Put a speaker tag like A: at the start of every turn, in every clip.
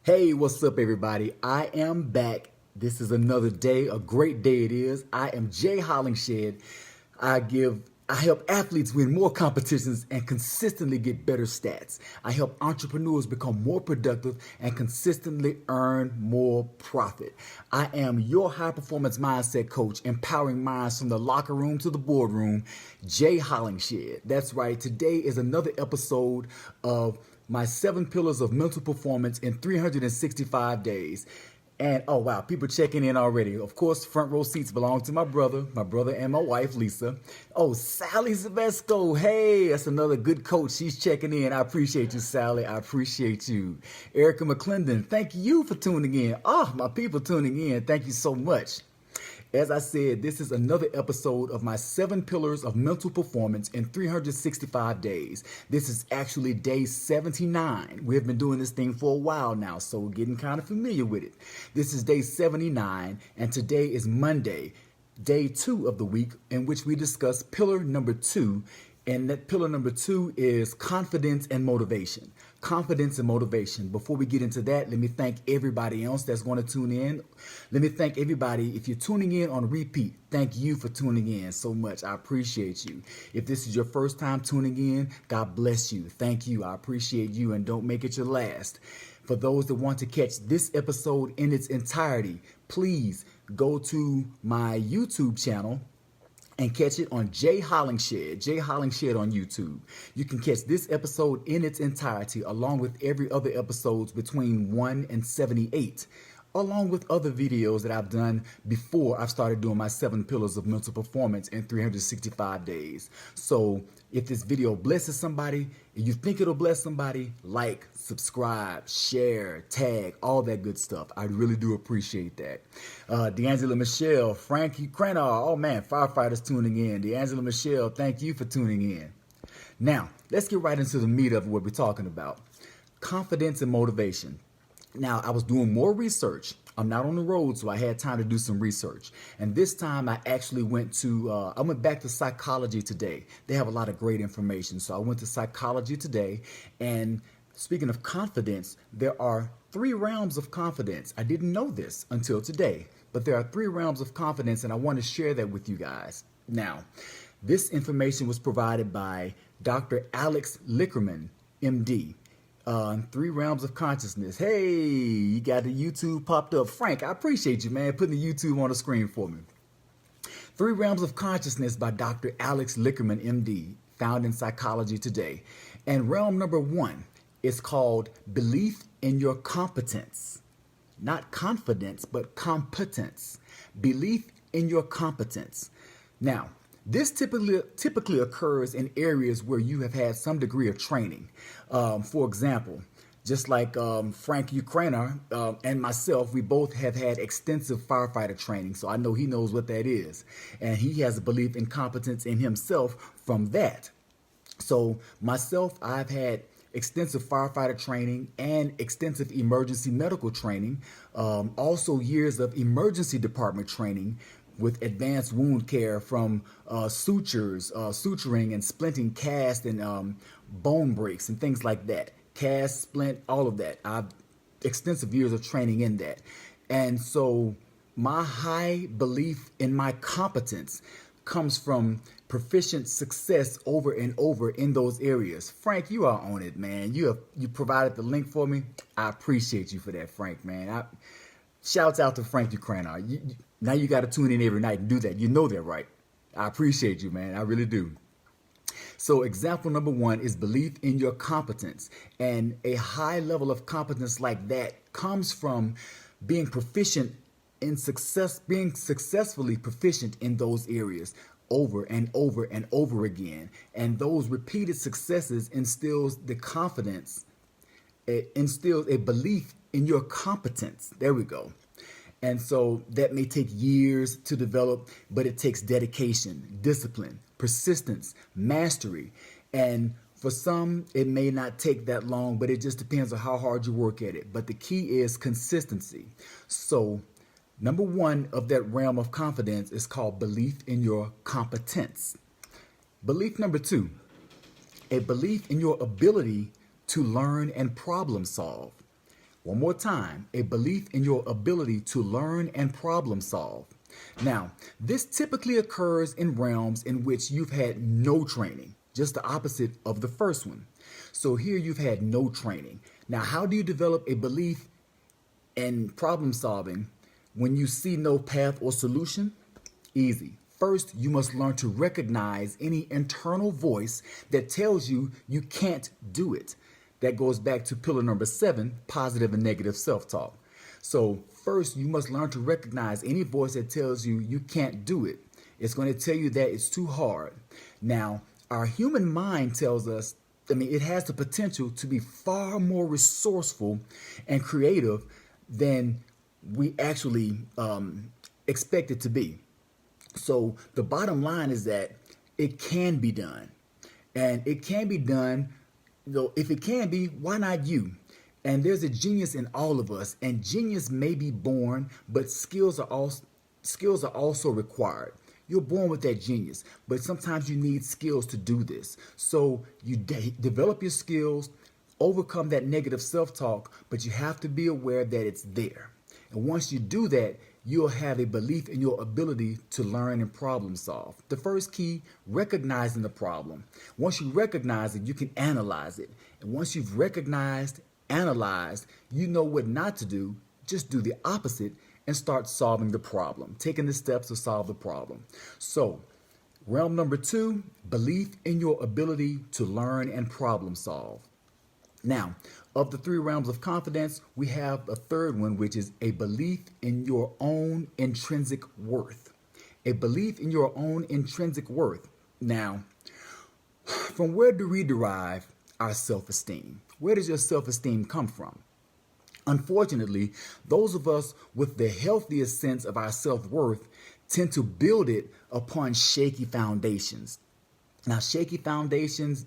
A: Hey, what's up, everybody? I am back. This is another day, a great day it is. I am Jay Hollingshed. I help athletes win more competitions and consistently get better stats. I help entrepreneurs become more productive and consistently earn more profit. I am your high performance mindset coach, empowering minds from the locker room to the boardroom, Jay Hollingshed. That's right. Today is another episode of my 7 pillars of mental performance in 365 days. And oh wow, people checking in already. Of course, front row seats belong to my brother and my wife, Lisa. Oh, Sally Zabesco. Hey, that's another good coach. She's checking in. I appreciate you, Sally. I appreciate you. Erica McClendon, thank you for tuning in. Oh, my people tuning in. Thank you so much. As I said, this is another episode of my 7 pillars of mental performance in 365 days. This is actually day 79. We have been doing this thing for a while now, so we're getting kind of familiar with it. This is day 79, and today is Monday, day 2 of the week, in which we discuss pillar number 2. And that pillar number 2 is confidence and motivation. Confidence and motivation. Before we get into that, let me thank everybody else that's going to tune in. Let me thank everybody. If you're tuning in on repeat, thank you for tuning in so much. I appreciate you. If this is your first time tuning in, God bless you. Thank you. I appreciate you, and don't make it your last. For those that want to catch this episode in its entirety, please go to my YouTube channel and catch it on Jay Hollingshed on YouTube. You can catch this episode in its entirety, along with every other episodes between 1 and 78, along with other videos that I've done before I've started doing my 7 pillars of mental performance in 365 days. So if this video blesses somebody, if you think it'll bless somebody, like, subscribe, share, tag, all that good stuff. I really do appreciate that. D'Angela Michelle, Frankie Cranar, oh man, firefighters tuning in. D'Angela Michelle, thank you for tuning in. Now, let's get right into the meat of what we're talking about. Confidence and motivation. Now, I was doing more research. I'm not on the road, so I had time to do some research. And this time I actually went back to Psychology Today. They have a lot of great information. So I went to Psychology Today. And speaking of confidence, there are 3 realms of confidence. I didn't know this until today, but there are 3 realms of confidence, and I want to share that with you guys. Now, this information was provided by Dr. Alex Lickerman, MD. 3 realms of consciousness. Hey, you got the YouTube popped up. Frank, I appreciate you, man, putting the YouTube on the screen for me. 3 realms of consciousness by Dr. Alex Lickerman, MD, found in Psychology Today. And realm number 1 is called belief in your competence. Not confidence, but competence. Belief in your competence. Now, this typically occurs in areas where you have had some degree of training. For example, just like Frank Ukrainer and myself, we both have had extensive firefighter training, so I know he knows what that is. And he has a belief in competence in himself from that. So myself, I've had extensive firefighter training and extensive emergency medical training, also years of emergency department training, with advanced wound care from suturing and splinting cast and bone breaks and things like that. Cast, splint, all of that. I've extensive years of training in that. And so my high belief in my competence comes from proficient success over and over in those areas. Frank, you are on it, man. You provided the link for me. I appreciate you for that, Frank, man. Shouts out to Frank Ukrainer. Now you got to tune in every night and do that. You know that, right? I appreciate you, man. I really do. So example number 1 is belief in your competence. And a high level of competence like that comes from being proficient in success, being successfully proficient in those areas over and over and over again. And those repeated successes instills the confidence. It instills a belief in your competence. There we go. And so that may take years to develop, but it takes dedication, discipline, persistence, mastery. And for some, it may not take that long, but it just depends on how hard you work at it. But the key is consistency. So number 1 of that realm of confidence is called belief in your competence. Belief number 2, a belief in your ability to learn and problem solve. One more time, a belief in your ability to learn and problem solve. Now, this typically occurs in realms in which you've had no training, just the opposite of the first one. So here you've had no training. Now, how do you develop a belief in problem solving when you see no path or solution? Easy. First, you must learn to recognize any internal voice that tells you you can't do it. That goes back to pillar number 7, positive and negative self-talk. So first, you must learn to recognize any voice that tells you you can't do it. It's going to tell you that it's too hard. Now, our human mind tells us, it has the potential to be far more resourceful and creative than we actually expect it to be. So the bottom line is that it can be done. And it can be done, if it can be, why not you? And there's a genius in all of us, and genius may be born, but skills are also required. You're born with that genius, but sometimes you need skills to do this. So you develop your skills, overcome that negative self-talk, but you have to be aware that it's there. And once you do that, you'll have a belief in your ability to learn and problem solve. The first key, recognizing the problem. Once you recognize it, you can analyze it. And once you've recognized, analyzed, you know what not to do, just do the opposite and start solving the problem, taking the steps to solve the problem. So, realm number 2, belief in your ability to learn and problem solve. Now, of the 3 realms of confidence, we have a third one, which is a belief in your own intrinsic worth. A belief in your own intrinsic worth. Now, from where do we derive our self-esteem? Where does your self-esteem come from? Unfortunately, those of us with the healthiest sense of our self-worth tend to build it upon shaky foundations. Now, shaky foundations,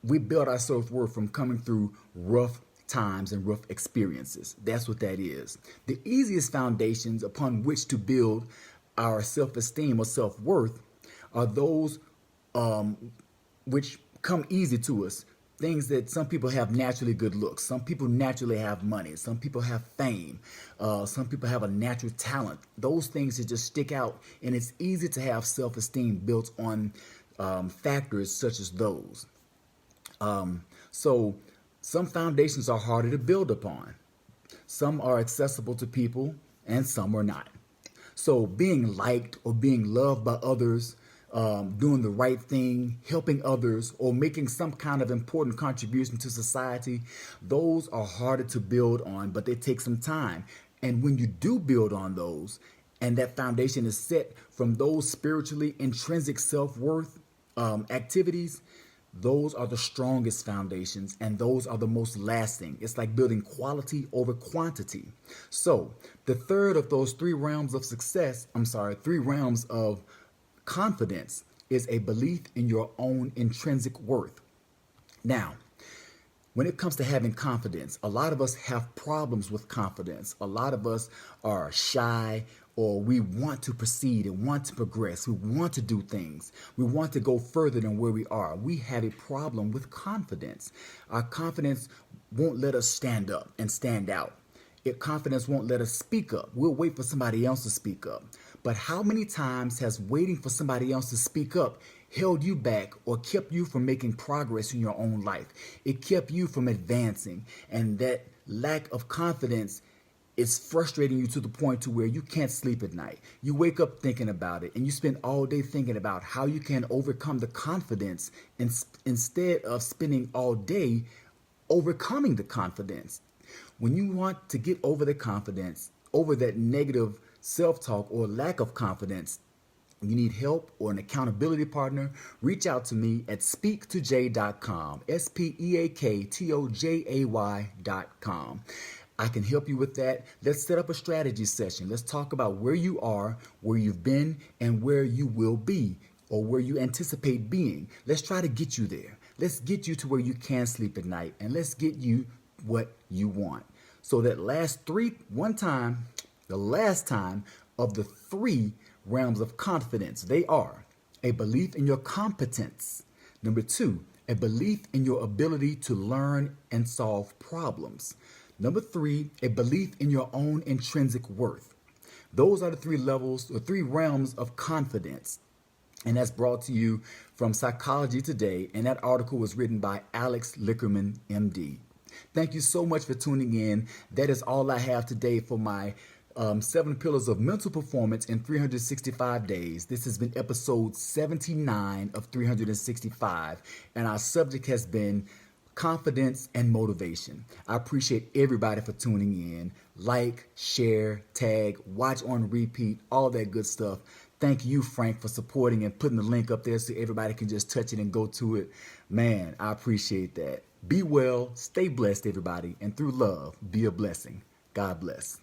A: we build our self-worth from coming through rough times and rough experiences. That's what that is. The easiest foundations upon which to build our self-esteem or self-worth are those which come easy to us. Things that some people have naturally good looks. Some people naturally have money. Some people have fame. Some people have a natural talent. Those things that just stick out. And it's easy to have self-esteem built on factors such as those. So some foundations are harder to build upon. Some are accessible to people and some are not. So being liked or being loved by others, doing the right thing, helping others, or making some kind of important contribution to society, those are harder to build on, but they take some time. And when you do build on those, and that foundation is set from those spiritually intrinsic self-worth activities, those are the strongest foundations and those are the most lasting. It's like building quality over quantity. So the third of those 3 realms of success, 3 realms of confidence is a belief in your own intrinsic worth. Now, when it comes to having confidence, a lot of us have problems with confidence. A lot of us are shy, or we want to proceed and want to progress. We want to do things. We want to go further than where we are. We have a problem with confidence. Our confidence won't let us stand up and stand out. Confidence won't let us speak up. We'll wait for somebody else to speak up. But how many times has waiting for somebody else to speak up held you back or kept you from making progress in your own life? It kept you from advancing. And that lack of confidence is frustrating you to the point to where you can't sleep at night. You wake up thinking about it and you spend all day thinking about how you can overcome the confidence instead of spending all day overcoming the confidence. When you want to get over the confidence, over that negative self-talk or lack of confidence, you need help or an accountability partner, reach out to me at speaktojay.com, speaktojay.com. I can help you with that. Let's set up a strategy session. Let's talk about where you are, where you've been, and where you will be, or where you anticipate being. Let's try to get you there. Let's get you to where you can sleep at night, and let's get you what you want. So that the last time of the 3 realms of confidence, they are a belief in your competence. Number 2, a belief in your ability to learn and solve problems. Number 3, a belief in your own intrinsic worth. Those are the 3 levels or 3 realms of confidence. And that's brought to you from Psychology Today. And that article was written by Alex Lickerman, MD. Thank you so much for tuning in. That is all I have today for my 7 Pillars of Mental Performance in 365 Days. This has been episode 79 of 365. And our subject has been confidence and motivation. I appreciate everybody for tuning in. Like, share, tag, watch on repeat, all that good stuff. Thank you, Frank, for supporting and putting the link up there so everybody can just touch it and go to it. Man, I appreciate that. Be well, stay blessed, everybody, and through love, be a blessing. God bless.